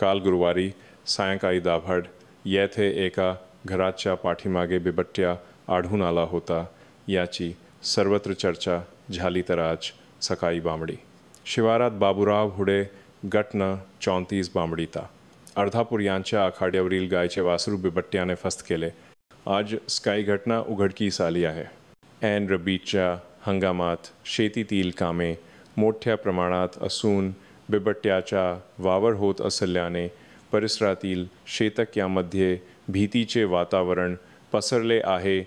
काल गुरुवारी सायंकाळी दाभड येथे एका घराच्या पाठीमागे बिबट्या आढळून आला होता याची सर्वत्र चर्चा झाली तर आज सकाळी बामडी शिवारात बाबूराव हुडे गट न 34 बामडीता अर्धापूर यांच्या आखाड्यावरील गायचे वासरू बिबट्याने फस्त केले। आज स्काई घटना उघडकीस आली आहे। ऐन रब्बीच्या हंगामात शेतीतील कामे मोठ्या प्रमाणात असून बिबट्याचा वावर होत असल्याने परिसरातील शेतकऱ्यांमध्ये भीतीचे वातावरण पसरले आहे।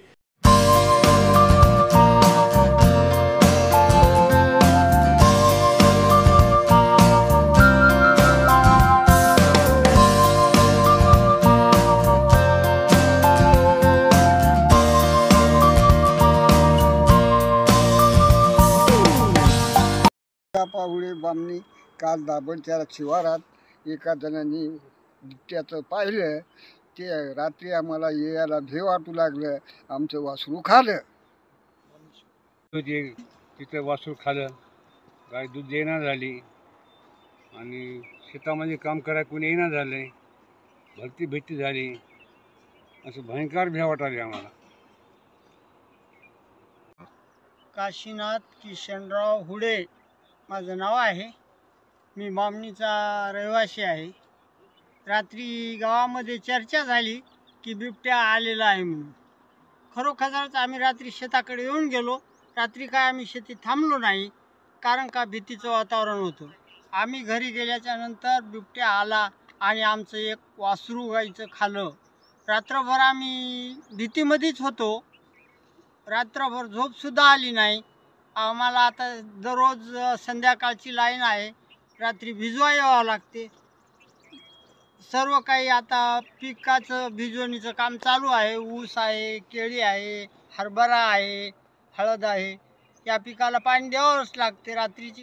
पाहुणे बामणी काल दाभडच्या शिवारात एका जणांनी बिबट्याचं पाहिलं। ते रात्री आम्हाला यायला भे वाटू लागलं। आमचं वासरू खालं। तिथं वासरू खालं, गाय दूध देणार झाली आणि शेतामध्ये काम करायला कोणी येणार झालंय, भरती भेटी झाली, असं भयंकर भे वाटाले आम्हाला। काशीनाथ किशनराव हुडे माझं नाव आहे। मी बामणीचा रहिवासी आहे। रात्री गावामध्ये चर्चा झाली की बिबट्या आलेला आहे म्हणून। खरोखरच आम्ही रात्री शेताकडे येऊन गेलो। रात्री काय आम्ही शेतीत थांबलो नाही, कारण का भीतीचं वातावरण होतं। आम्ही घरी गेल्याच्या नंतर बिबट्या आला आणि आमचं एक वासरू गाईचं खाल्लं। रात्रभर आम्ही भीतीमध्येच होतो। रात्रभर झोपसुद्धा आली नाही आम्हाला। आता दररोज संध्याकाळची लाईन आहे, रात्री भिजवा यावं लागते। सर्व काही आता पिकाचं भिजवणीचं काम चालू आहे। ऊस आहे, केळी आहे, हरभरा आहे, हळद आहे। या पिकाला पाणी द्यावंच लागते रात्रीची।